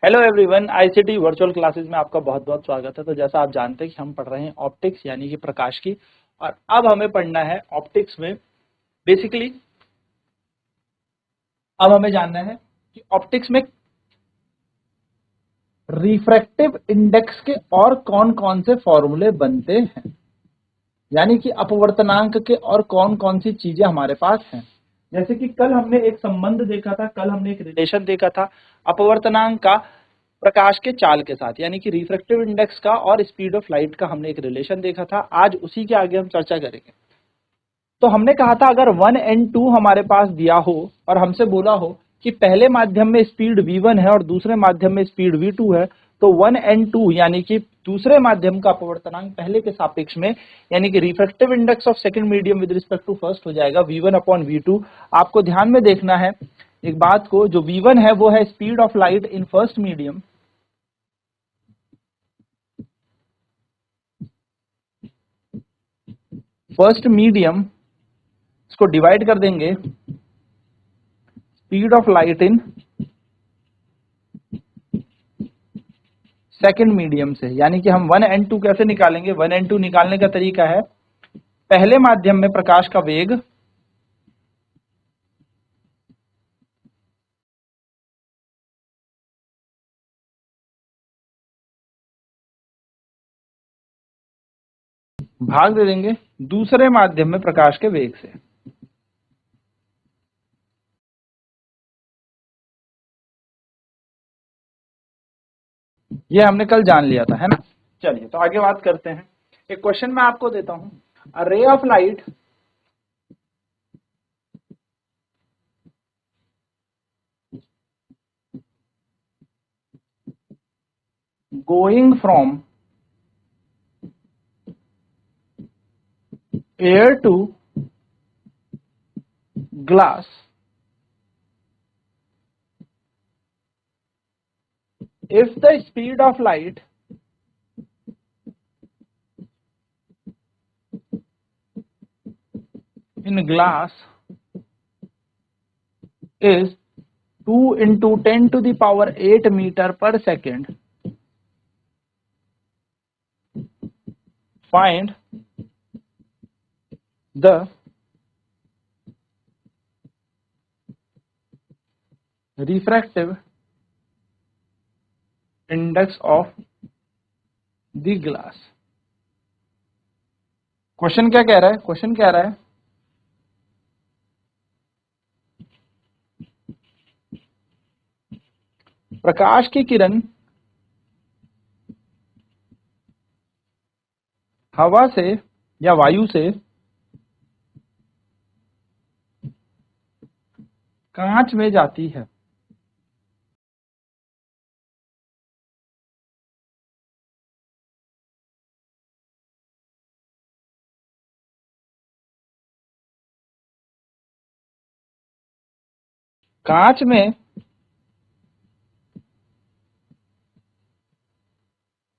Hello everyone, ICT virtual classes में आपका बहुत बहुत स्वागत है। तो जैसा आप जानते हैं कि हम पढ़ रहे हैं ऑप्टिक्स यानी कि प्रकाश की, और अब हमें पढ़ना है ऑप्टिक्स में बेसिकली अब हमें जानना है कि ऑप्टिक्स में रिफ्रैक्टिव इंडेक्स के और कौन कौन से फॉर्मूले बनते हैं, यानी कि अपवर्तनांक के और कौन कौन सी चीजें हमारे पास हैं। जैसे कि कल हमने एक संबंध देखा था, कल हमने एक रिलेशन देखा था अपवर्तनांक का प्रकाश के चाल के साथ, यानी कि रिफ्रैक्टिव इंडेक्स का और स्पीड ऑफ लाइट का हमने एक रिलेशन देखा था। आज उसी के आगे हम चर्चा करेंगे। तो हमने कहा था अगर 1 एंड 2 हमारे पास दिया हो और हमसे बोला हो कि पहले माध्यम में स्पीड v1 है और दूसरे माध्यम में स्पीड v2 है, तो 1 एंड 2 यानी कि दूसरे माध्यम का अपवर्तनांक पहले के सापेक्ष में, यानी कि refractive index of second medium with respect to first हो जाएगा v1 अपॉन v2। आपको ध्यान में देखना है एक बात को, जो v1 है वो है speed of light in first medium, first medium इसको डिवाइड कर देंगे speed of light in second medium से। यानी कि हम 1 एंड 2 कैसे निकालेंगे? 1 एंड 2 निकालने का तरीका है, पहले माध्यम में प्रकाश का वेग भाग दे देंगे दूसरे माध्यम में प्रकाश के वेग से। ये हमने कल जान लिया था, है ना। चलिए तो आगे बात करते हैं। एक क्वेश्चन मैं आपको देता हूं, a ray of light going from air to glass if the speed of light in glass is 2 into 10 to the power 8 meter per second, find the refractive index of the glass। Question क्या कह रहा है? Question कह रहा है प्रकाश की किरण हवा से या वायु से कांच में जाती है, कांच में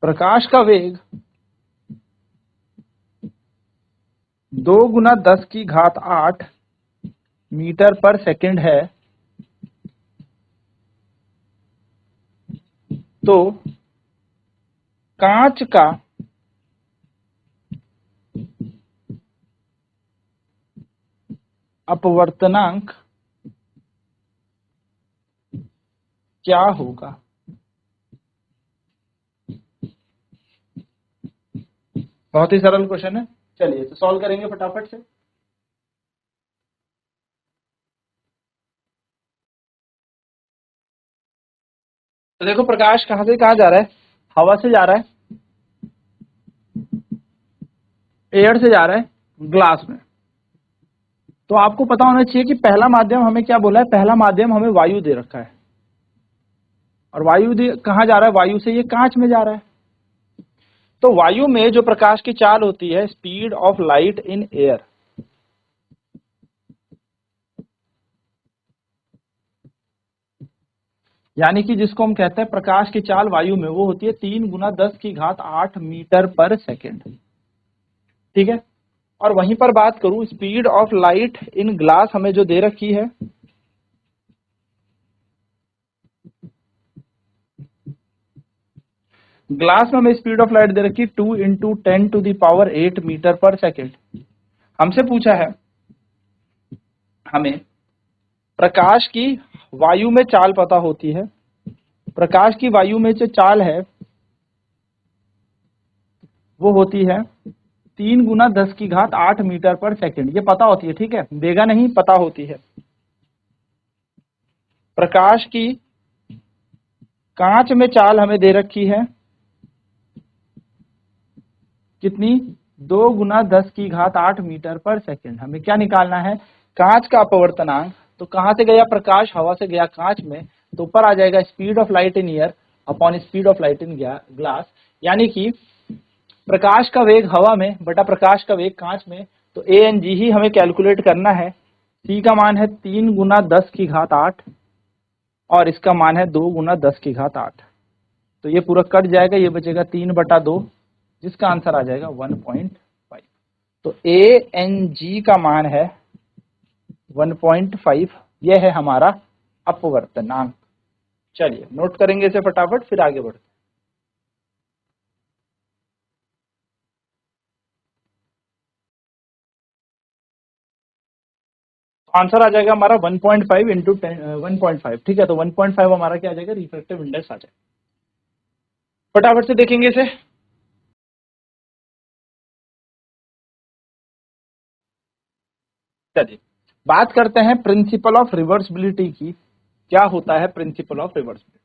प्रकाश का वेग 2 गुना 10 की घात 8 मीटर पर सेकंड है, तो कांच का अपवर्तनांक क्या होगा? बहुत ही सरल क्वेश्चन है। चलिए तो सॉल्व करेंगे फटाफट से। तो देखो प्रकाश कहां से कहां जा रहा है? हवा से जा रहा है, एयर से जा रहा है ग्लास में। तो आपको पता होना चाहिए कि पहला माध्यम हमें क्या बोला है? पहला माध्यम हमें वायु दे रखा है, और वायु कहां जा रहा है? वायु से ये कांच में जा रहा है। तो वायु में जो प्रकाश की चाल होती है, speed of light in air, यानी कि जिसको हम कहते हैं प्रकाश की चाल वायु में, वो होती है 3 गुना 10 की घात 8 मीटर पर सेकेंड। ठीक है। और वहीं पर बात करूं speed of light in glass, हमें जो दे रखी है ग्लास में हमें स्पीड ऑफ लाइट दे रखी 2 × 10⁸ मीटर पर सेकेंड। हमसे पूछा है हमें प्रकाश की वायु में चाल पता होती है। प्रकाश की वायु में जो चाल है वो होती है 3 × 10⁸ मीटर पर सेकेंड। ये पता होती है, ठीक है, देगा नहीं, पता होती है। प्रकाश की कांच में चाल हमें दे रखी है कितनी, 2 × 10⁸ मीटर पर सेकेंड। हमें क्या निकालना है, कांच का अपवर्तनांक। तो कहां से गया प्रकाश, हवा से गया कांच में, तो ऊपर आ जाएगा speed of light in air upon speed of light in glass, यानी कि प्रकाश का वेग हवा में बटा प्रकाश का वेग कांच में। तो ए एन जी ही हमें कैलकुलेट करना है। सी का मान है 3 × 10⁸ और इसका मान है 2 × 10⁸। तो ये पूरा कट जाएगा, ये बचेगा 3/2, जिसका आंसर आ जाएगा 1.5। तो ए एन जी का मान है 1.5। यह है हमारा अपवर्तनांक। चलिए नोट करेंगे इसे फटाफट, फिर आगे बढ़ते। आंसर आ जाएगा हमारा 1.5 इंटू 1.5, ठीक है। तो 1.5 हमारा क्या आ जाएगा, रिफ्रैक्टिव इंडेक्स आ जाएगा। फटाफट से देखेंगे इसे। चलिए बात करते हैं प्रिंसिपल ऑफ रिवर्सिबिलिटी की। क्या होता है principle of reversibility?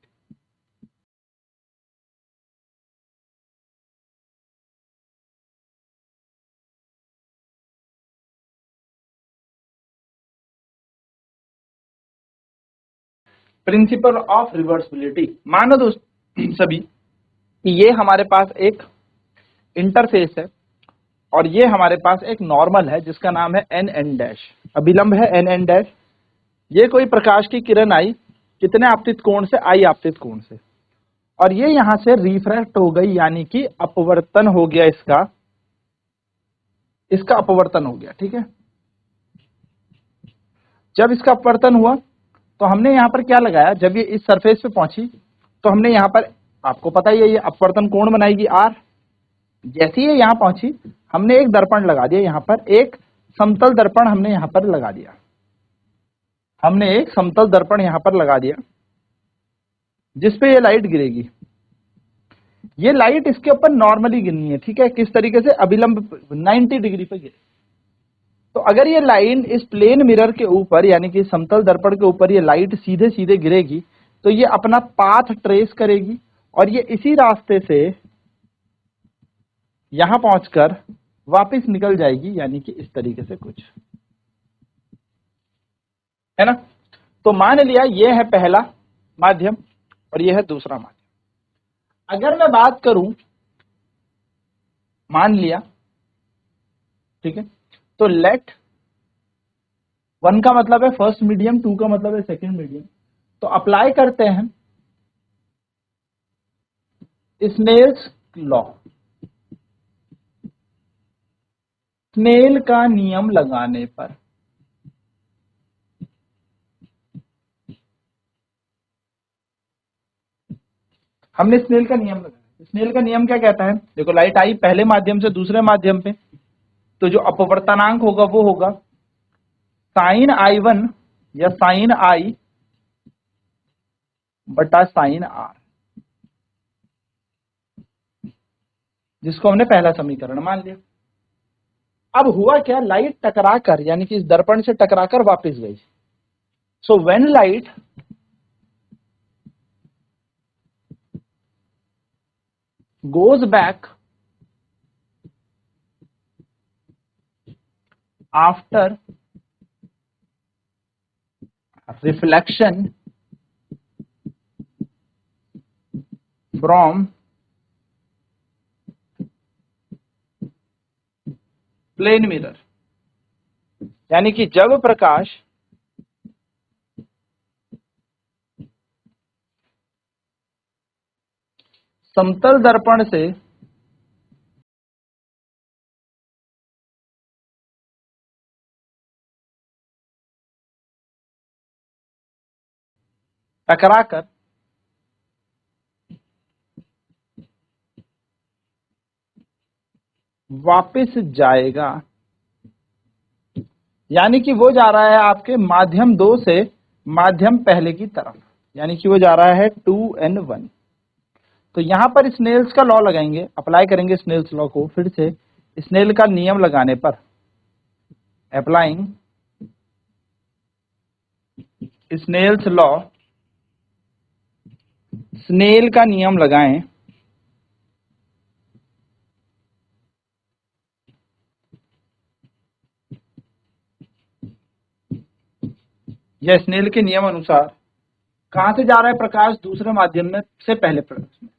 Principle of reversibility, मानो दोस्त सभी कि ये हमारे पास एक इंटरफेस है और ये हमारे पास एक नॉर्मल है जिसका नाम है एन एन डैश, अभिलंब है एन एन डैश। ये कोई प्रकाश की किरण आई कितने आपतित कोण से, आई आपतित कोण से, और ये यहां से रिफ्रैक्ट हो गई, यानी कि अपवर्तन हो गया, इसका इसका अपवर्तन हो गया, ठीक है। जब इसका अपवर्तन हुआ तो हमने यहां पर क्या लगाया, जब ये इस सरफेस पे पहुंची तो हमने यहां पर, आपको पता ही है, ये अपवर्तन कोण बनाएगी आर। जैसे ही ये यहां पहुंची हमने एक दर्पण लगा दिया, यहां पर एक समतल दर्पण हमने यहां पर लगा दिया, हमने एक समतल दर्पण यहां पर लगा दिया जिसपे ये लाइट गिरेगी। ये लाइट इसके ऊपर नॉर्मली गिरनी है, ठीक है, किस तरीके से, अभिलंब 90 डिग्री पे गिरे। तो अगर ये लाइन इस प्लेन मिरर के ऊपर, यानी कि समतल दर्पण के ऊपर ये लाइट सीधे सीधे गिरेगी तो ये अपना पाथ ट्रेस करेगी और ये इसी रास्ते से यहां पहुंचकर वापस निकल जाएगी, यानी कि इस तरीके से कुछ, है ना। तो मान लिया ये है पहला माध्यम और ये है दूसरा माध्यम। अगर मैं बात करूं, मान लिया, ठीक है, तो लेट 1 का मतलब है फर्स्ट मीडियम, 2 का मतलब है सेकंड मीडियम। तो अप्लाई करते हैं स्नेल्स लॉ, स्नेल का नियम लगाने पर हमने स्नेल का नियम लगाया। स्नेल का नियम क्या कहता है, देखो लाइट आई पहले माध्यम से दूसरे माध्यम पे, तो जो अपवर्तनांक होगा वो होगा साइन I1 या साइन I बटा साइन R, जिसको हमने पहला समीकरण मान लिया। अब हुआ क्या, लाइट टकराकर, यानी कि इस दर्पण से टकराकर वापस गई। So when light goes back after reflection from plane mirror, यानी कि जब प्रकाश समतल दर्पण से टकराकर वापस जाएगा, यानी कि वो जा रहा है आपके माध्यम 2 से माध्यम पहले की तरफ, यानी कि वो जा रहा है 2n1। तो यहां पर स्नेल्स का लॉ लगाएंगे, अप्लाई करेंगे स्नेल्स लॉ को। फिर से स्नेल का नियम लगाने पर, अप्लाइंग स्नेल्स लॉ, स्नेल का नियम लगाएं, या स्नेल के नियम अनुसार कहां से जा रहा है प्रकाश, दूसरे माध्यम में से पहले प्रकाश में।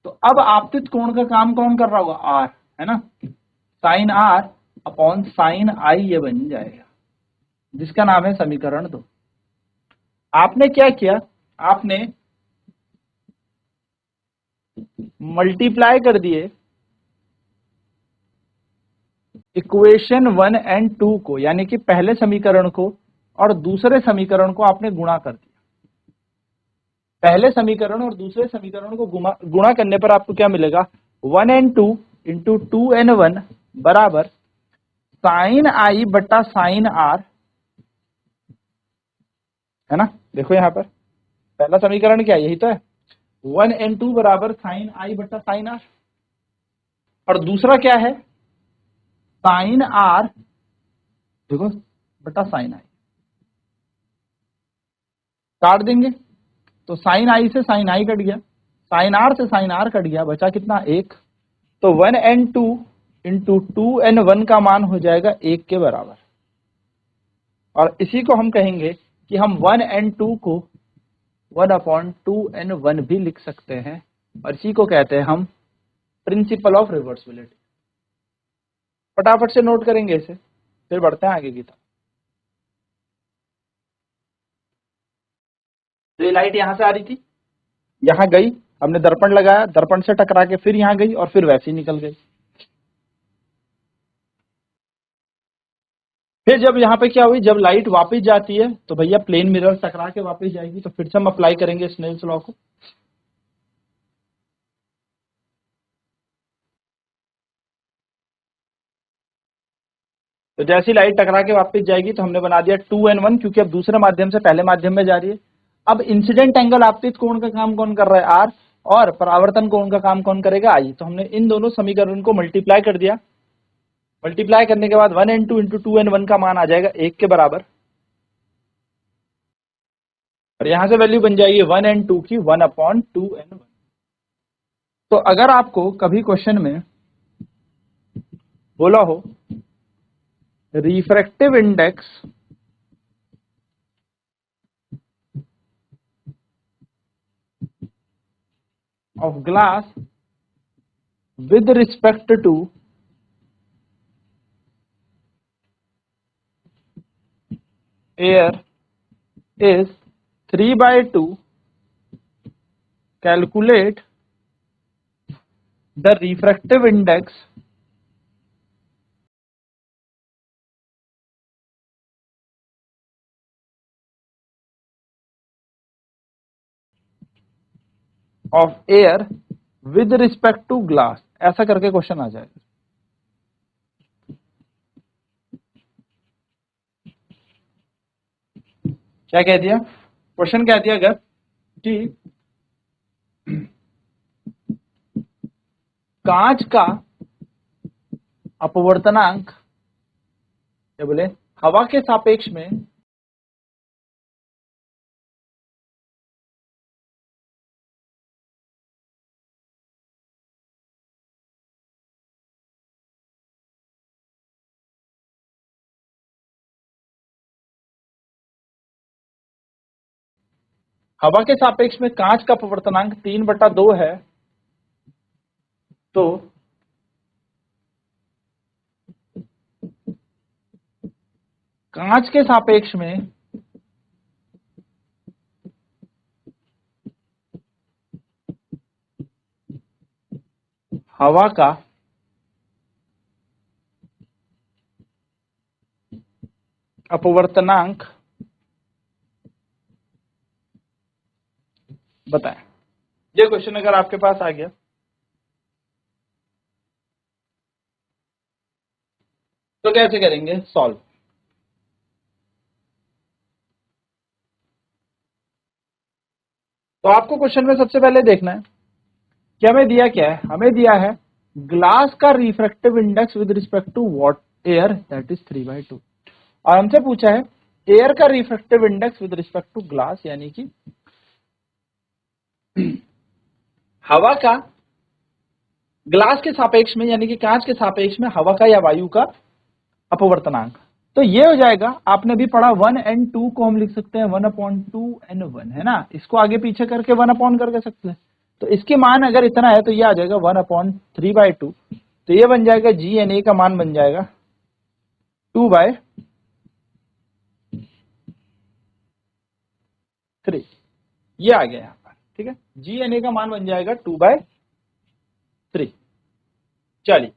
तो अब आपतित कोण का काम कौन कर रहा होगा, आर, है ना। साइन आर अपॉन साइन आई ये बन जाएगा, जिसका नाम है समीकरण 2। आपने क्या किया, आपने मल्टीप्लाई कर दिए इक्वेशन 1 एंड 2 को, यानी कि पहले समीकरण को और दूसरे समीकरण को आपने गुणा कर दिया। पहले समीकरण और दूसरे समीकरण को गुणा करने पर आपको क्या मिलेगा, 1n2 इंटू 2n1 बराबर साइन आई बट्टा साइन आर, है ना। देखो यहां पर पहला समीकरण क्या है, यही तो है, 1n2 बराबर साइन आई बट्टा साइन आर, और दूसरा क्या है, साइन आर देखो बटा साइन आई। काट देंगे तो साइन आई से साइन आई कट गया, साइन आर से साइन आर कट गया, बचा कितना, 1। तो 1n2 इंटू 2n1 का मान हो जाएगा 1 के बराबर। और इसी को हम कहेंगे कि हम 1n2 को 1/2n1 भी लिख सकते हैं, और इसी को कहते हैं हम प्रिंसिपल ऑफ रिवर्सिबिलिटी। फटाफट से नोट करेंगे इसे, फिर बढ़ते हैं आगे की तरफ। तो ये लाइट यहां से आ रही थी, यहां गई, हमने दर्पण लगाया, दर्पण से टकरा के फिर यहां गई और फिर वैसे ही निकल गई। फिर जब यहाँ पे क्या हुई, जब लाइट वापस जाती है तो भैया प्लेन मिरर टकरा के वापस जाएगी। तो फिर से हम अप्लाई करेंगे स्नेल्स लॉ को। तो जैसी लाइट टकरा के वापस जाएगी तो हमने बना दिया 2n1, क्योंकि अब दूसरे माध्यम से पहले माध्यम में जा रही है। अब इंसिडेंट एंगल आपतित कोण का काम कौन कर रहा है, आर, और परावर्तन कोण का काम कौन करेगा, आई। तो हमने इन दोनों समीकरण को मल्टीप्लाई कर दिया। मल्टीप्लाई करने के बाद 1n2 इंटू 2n1 का मान आ जाएगा 1 के बराबर, और यहां से वैल्यू बन जाएगी 1n2 की 1/2n1। तो अगर आपको कभी क्वेश्चन में बोला हो refractive index of glass with respect to air is 3/2, calculate the refractive index of air with respect to glass, ऐसा करके क्वेश्चन आ जाएगा। क्या कह दिया, क्वेश्चन कह दिया अगर कि कांच का अपवर्तनांक, क्या बोले, हवा के सापेक्ष में हवा के सापेक्ष में कांच का अपवर्तनांक 3/2 है, तो कांच के सापेक्ष में हवा का अपवर्तनांक बताएं। ये क्वेश्चन अगर आपके पास आ गया कैसे करेंगे सॉल्व? तो आपको क्वेश्चन में सबसे पहले देखना है कि हमें दिया क्या है। हमें दिया है ग्लास का refractive index with respect to what air, that is 3/2, और हमसे पूछा है एयर का refractive index with respect to glass, यानी कि हवा का ग्लास के सापेक्ष में, यानी कि कांच के सापेक्ष में हवा का या वायु का अपवर्तनांक। तो ये हो जाएगा, आपने भी पढ़ा 1n2 को हम लिख सकते हैं 1/2n1, है ना। इसको आगे पीछे करके 1 कर सकते हैं। तो इसकी मान अगर इतना है तो ये आ जाएगा 1/3/2। तो ये बन जाएगा GNA का मान बन जाएगा 2/3। ये आ गया यहाँ पर, ठीक है। GNA का मान बन जाएगा 2/3। चलिए,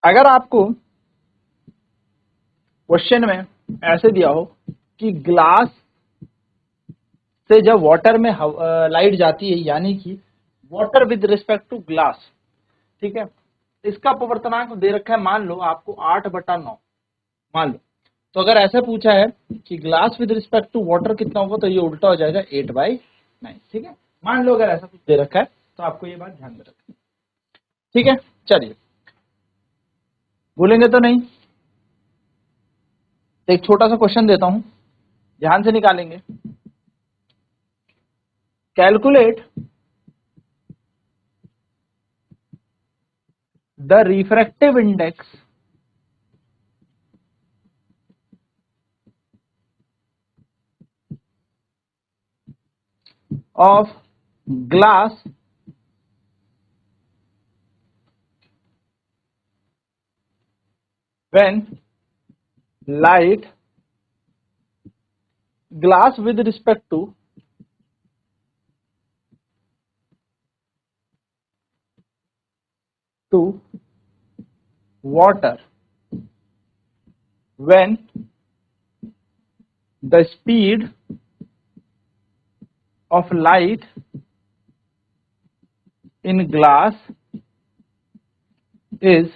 अगर आपको क्वेश्चन में ऐसे दिया हो कि ग्लास से जब वाटर में लाइट जाती है, यानी कि water with respect to glass, ठीक है, इसका अपवर्तनांक दे रखा है, मान लो आपको 8/9 मान लो। तो अगर ऐसा पूछा है कि glass with respect to water कितना होगा, तो ये उल्टा हो जाएगा 8/9, ठीक है। मान लो अगर ऐसा कुछ दे रखा है तो आपको ये बात ध्यान में रखनी, ठीक है। चलिए, भूलेंगे तो नहीं। एक छोटा सा क्वेश्चन देता हूं, ध्यान से निकालेंगे। Calculate the refractive index of glass when light glass with respect to water when the speed of light in glass is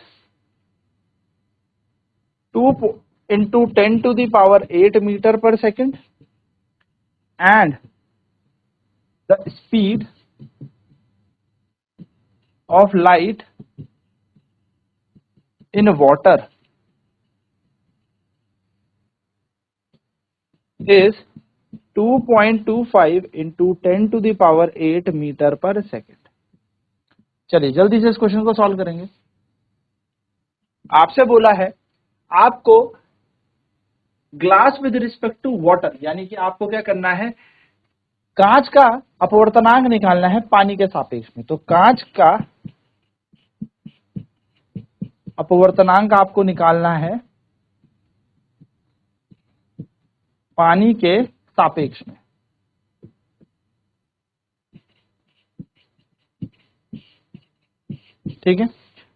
2 into 10 to the power 8 meter per second, and the speed of light in water is 2.25 into 10 to the power 8 metre पर second. चलिए जल्दी से इस question को solve करेंगे। आपसे बोला है आपको glass with respect to water, यानी कि आपको क्या करना है, कांच का अपवर्तनांक निकालना है पानी के सापेक्ष में। तो कांच का अपवर्तनांक आपको निकालना है पानी के सापेक्ष में, ठीक है।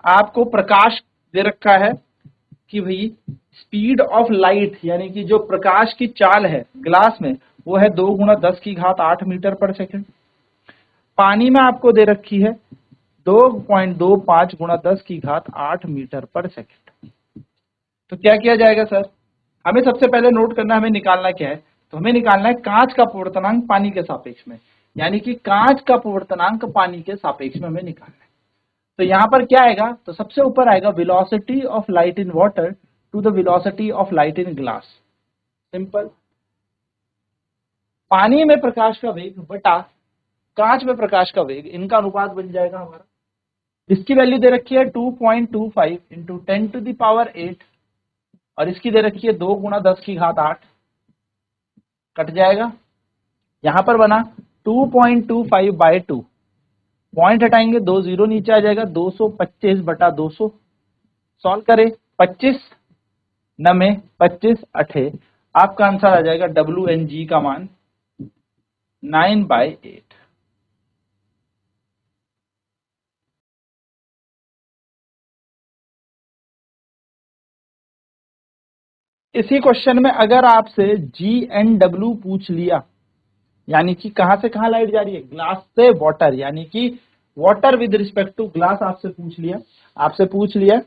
आपको प्रकाश दे रखा है कि भाई स्पीड ऑफ लाइट, यानी कि जो प्रकाश की चाल है ग्लास में, वो है 2 × 10⁸ मीटर पर सेकेंड। पानी में आपको दे रखी है 2.25 × 10⁸ मीटर पर सेकेंड। तो क्या किया जाएगा सर, हमें सबसे पहले नोट करना, हमें निकालना क्या है, तो हमें निकालना है कांच का अपवर्तनांक पानी के सापेक्ष में, यानी कि कांच का अपवर्तनांक पानी के सापेक्ष में हमें निकालना है। तो यहां पर क्या आएगा, तो सबसे ऊपर आएगा velocity of light in water to the velocity of light in glass. Simple, पानी में प्रकाश का वेग बटा कांच में प्रकाश का वेग, इनका अनुपात बन जाएगा हमारा। इसकी वैल्यू दे रखी है 2.25 इंटू 10 टू द पावर 8, और इसकी दे रखी है 2 × 10⁸, कट जाएगा। यहां पर बना 2.25/2, पॉइंट हटाएंगे 2 0 नीचे आ जाएगा, 225/200। सॉल्व करें, 25 9 25 8, आपका आंसर आ जाएगा WNG का मान 9/8। इसी क्वेश्चन में अगर आपसे GNW पूछ लिया, यानी कि कहां से कहां लाइट जा रही है, ग्लास से वाटर, यानी कि water with respect to glass आपसे पूछ लिया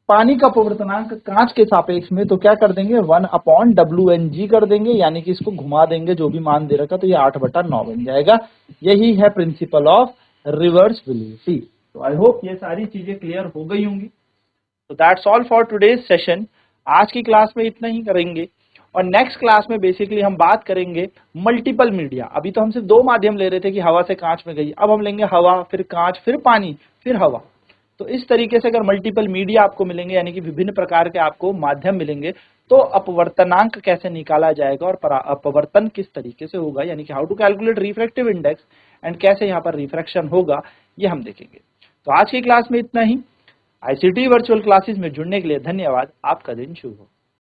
पानी का अपवर्तनांक कांच के सापेक्ष में, तो क्या कर देंगे 1/WNG कर देंगे, यानी कि इसको घुमा देंगे जो भी मान दे रखा, तो ये 8/9 बन जाएगा। यही है प्रिंसिपल ऑफ रिवर्सिबिलिटी। तो आई होप ये सारी चीजें क्लियर हो गई होंगी। तो that's all for today's session. आज की क्लास में इतना ही करेंगे और नेक्स्ट क्लास में बेसिकली हम बात करेंगे मल्टीपल मीडिया। अभी तो हम सिर्फ 2 माध्यम ले रहे थे कि हवा से कांच में गई, अब हम लेंगे हवा, फिर कांच, फिर पानी, फिर हवा। तो इस तरीके से अगर मल्टीपल मीडिया आपको मिलेंगे, यानी कि विभिन्न प्रकार के आपको माध्यम मिलेंगे, तो अपवर्तनांक कैसे निकाला जाएगा और अपवर्तन किस तरीके से होगा, यानी कि how to calculate refractive index and कैसे यहाँ पर रिफ्रैक्शन होगा, ये हम देखेंगे। तो आज की क्लास में इतना ही। आईसीटी वर्चुअल क्लासेस में जुड़ने के लिए धन्यवाद। आपका दिन शुभ हो।